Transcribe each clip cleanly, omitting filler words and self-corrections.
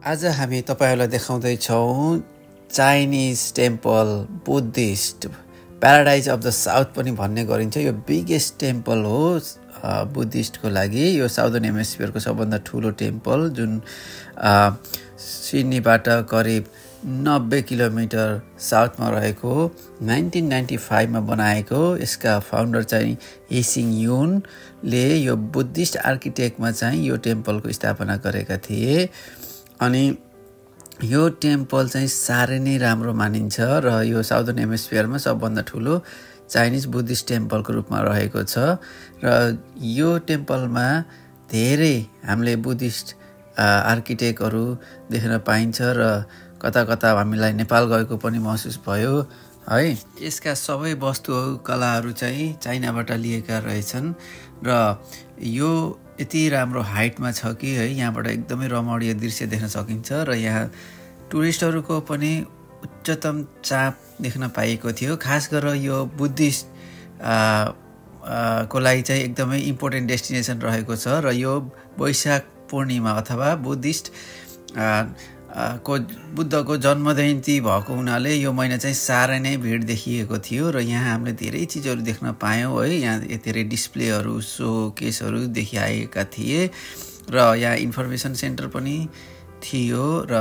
आज हामी तपाईहरुलाई देखाउँदैछौँ Chinese temple Buddhist paradise of the south पनि भन्ने गरिन्छ। यो बिगेस्ट टेम्पल हो बुद्धिस्टको लागि। यो साउदर्न हेमिस्फियरको सबभन्दा ठुलो टेम्पल जुन सिडनीबाट करिब 90 किलोमिटर साउथमा रहेको 1995 मा बनाएको। यसका फाउन्डर चाहिँ हिसिङ युनले यो बुद्धिस्ट आर्किटेक्टमा चाहिँ यो टेम्पलको स्थापना गरेका थिए। अनि यो टेम्पल चाहिँ साह्रै नै राम्रो मानिन्छ र यो साउदर्न हेमिस्फियरमा सबभन्दा ठुलो चाइनिज बुद्धिस्ट टेम्पलको रूपमा रहेको छ। र यो टेम्पलमा धेरै हामीले बुद्धिस्ट आर्किटेक्टहरू देख्न पाइन्छ र कता कता हामीलाई नेपाल गएको पनि महसुस भयो है। यसका सबै वस्तुहरू कलाहरू चाहिँ चाइनाबाट लिएका रहेछन् र यो यति राम्रो हाइटमा छ कि है यहाँबाट एकदमै रमणीय दृश्य देख्न सकिन्छ र यहाँ टुरिस्टहरूको पनि उच्चतम चाप देख्न पाइएको थियो। खास गरेर यो बुद्धिस्ट को लागि चाहिँ एकदमै इम्पोर्टेन्ट डेस्टिनेसन रहेको छ र यो वैशाख पूर्णिमा अथवा बुद्धिस्ट को बुद्धको जन्मजयन्ती भएको हुनाले यो महिना चाहिँ साह्रै नै भिड देखिएको थियो र यहाँ हामीले धेरै चिजहरू देख्न पायौँ है। यहाँ धेरै डिस्प्लेहरू सो केसहरू देखिआएका थिए र यहाँ इन्फर्मेसन सेन्टर पनि थियो र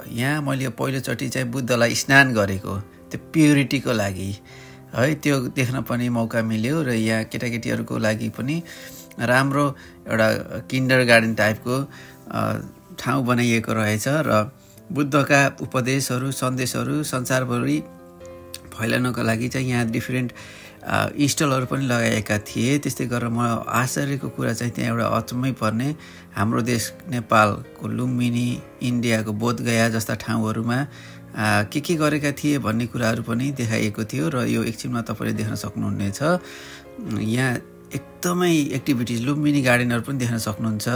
यहाँ मैले पहिलोचोटि चाहिँ बुद्धलाई स्नान गरेको त्यो प्युरिटीको लागि है त्यो देख्न पनि मौका मिल्यो र यहाँ केटाकेटीहरूको लागि पनि राम्रो एउटा किन्डर गार्डन टाइपको ठाउँ बनाइएको रहेछ र बुद्धका उपदेशहरू सन्देशहरू संसारभरि फैलाउनको लागि चाहिँ यहाँ डिफरेन्ट स्टलहरू पनि लगाएका थिए। त्यस्तै गरेर म आश्चर्यको कुरा चाहिँ त्यहाँ एउटा अचम्मै पर्ने हाम्रो देश नेपालको लुम्बिनी इन्डियाको बोधगया जस्ता ठाउँहरूमा के गरेका थिए भन्ने कुराहरू पनि देखाइएको थियो र यो एकछिनमा तपाईले देख्न सक्नुहुनेछ। यहाँ एकदमै एक्टिभिटिज लुम्बिनी गार्डनहरू पनि देख्न सक्नुहुन्छ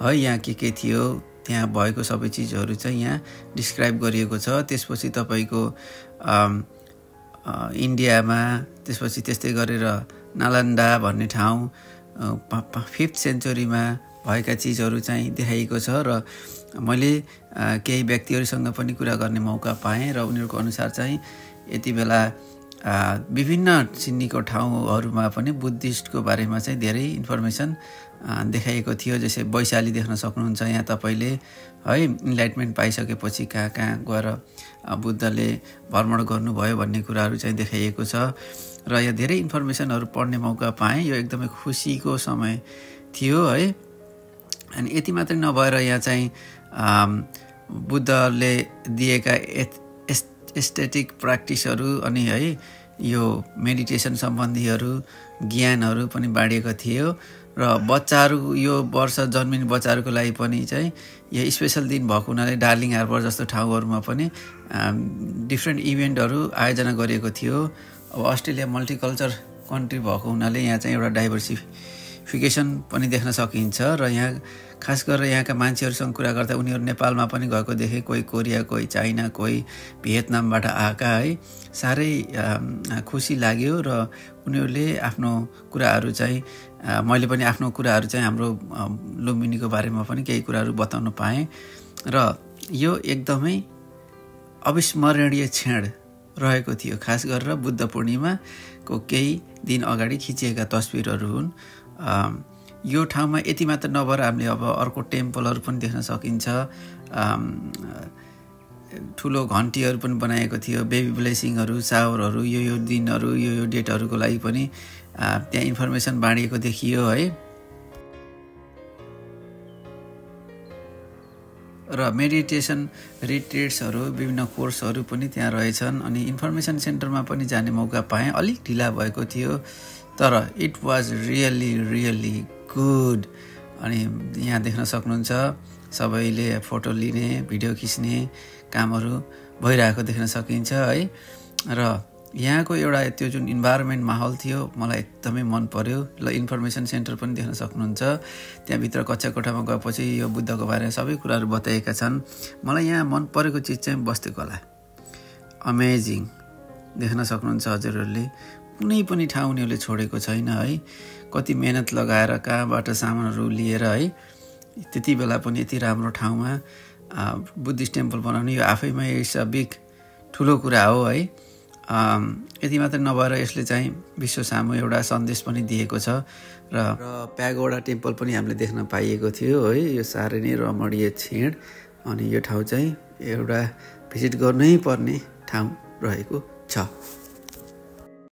है। यहाँ के थियो त्यहाँ भएको सबै चिजहरू चाहिँ यहाँ डिस्क्राइब गरिएको छ। त्यसपछि तपाईको इन्डियामा त्यसपछि त्यस्तै गरेर नालन्दा भन्ने ठाउँ 5th सेन्चुरीमा भएका चिजहरू चाहिँ देखाइएको छ र मैले केही व्यक्तिहरूसँग पनि कुरा गर्ने मौका पाएँ र उनीहरूको अनुसार चाहिँ यति बेला विभिन्न सिडनीको ठाउँहरूमा पनि बुद्धिस्टको बारेमा चाहिँ धेरै इन्फर्मेसन देखाइएको थियो। जस्तै वैशाली देख्न सक्नुहुन्छ यहाँ तपाईले है। इन्लाइटमेन्ट पाइसकेपछि कहाँ गएर बुद्धले भ्रमण गर्नुभयो भन्ने कुराहरू चाहिँ देखाइएको छ र यहाँ धेरै इन्फर्मेसनहरू पढ्ने मौका पाएँ। यो एकदमै खुसीको समय थियो है। अनि यति मात्रै नभएर यहाँ चाहिँ बुद्धले दिएका एस्थेटिक प्र्याक्टिसहरू अनि है यो मेडिटेसन सम्बन्धीहरू ज्ञानहरू पनि बाँडिएको थियो र बच्चाहरू यो वर्ष जन्मिने बच्चाहरूको लागि पनि चाहिँ यो स्पेशल दिन भएको हुनाले डार्लिङ हार्बर जस्तो ठाउँहरूमा पनि डिफ्रेन्ट इभेन्टहरू आयोजना गरिएको थियो। अब अस्ट्रेलिया मल्टिकल्चर कन्ट्री भएको हुनाले यहाँ चाहिँ एउटा डाइभर्सिफिकेसन पनि देख्न सकिन्छ र यहाँ खास गरेर यहाँका मान्छेहरूसँग कुरा गर्दा उनीहरू नेपालमा पनि गएको देखे, कोही कोरिया, कोही चाइना, कोही भियतनामबाट आएका है। साह्रै खुसी लाग्यो र उनीहरूले आफ्नो कुराहरू चाहिँ मैले पनि आफ्नो कुराहरू चाहिँ हाम्रो लुम्बिनीको बारेमा पनि केही कुराहरू बताउन पाएँ र यो एकदमै अविस्मरणीय क्षण रहेको थियो। खास गरेर बुद्ध पूर्णिमाको केही दिन अगाडि खिचिएका तस्बिरहरू हुन्। यो ठाउँमा यति मात्र नभएर हामीले अब अर्को टेम्पलहरू पनि देख्न सकिन्छ। ठुलो घन्टीहरू पनि बनाएको थियो, बेबी ब्लेसिङहरू, सावरहरू, यो दिनहरू यो डेटहरूको लागि पनि त्यहाँ इन्फर्मेसन बाँडिएको देखियो है। र मेडिटेसन रिट्रिट्सहरू विभिन्न कोर्सहरू पनि त्यहाँ रहेछन्। अनि इन्फर्मेसन सेन्टरमा पनि जाने मौका पाएँ। अलिक ढिला भएको थियो तर इट वाज रियली गुड। अनि यहाँ देख्न सक्नुहुन्छ सबैले फोटो लिने भिडियो खिच्ने कामहरू भइरहेको देख्न सकिन्छ है। र यहाँको एउटा त्यो जुन इन्भाइरोमेन्ट माहौल थियो मलाई एकदमै मन पर्यो। ल इन्फर्मेसन सेन्टर पनि देख्न सक्नुहुन्छ। त्यहाँभित्र कक्षा कोठामा गएपछि यो बुद्धको बारेमा सबै कुराहरू बताएका छन्। मलाई यहाँ मन परेको चिज चाहिँ वास्तुकला अमेजिङ देख्न सक्नुहुन्छ हजुरहरूले। कुनै पनि ठाउँ उनीहरूले छोडेको छैन है। कति मेहनत लगाएर कहाँबाट सामानहरू लिएर है त्यति बेला पनि यति राम्रो ठाउँमा बुद्धिस्ट टेम्पल बनाउनु यो आफैमा इट्स अ बिग ठुलो कुरा हो है। यति मात्र नभएर यसले चाहिँ विश्व सामु एउटा सन्देश पनि दिएको छ र प्यागोडा टेम्पल पनि हामीले देख्न पाइएको थियो है। यो साह्रै नै रमणीय क्षण अनि यो ठाउँ चाहिँ एउटा भिजिट गर्नै पर्ने ठाउँ रहेको छ।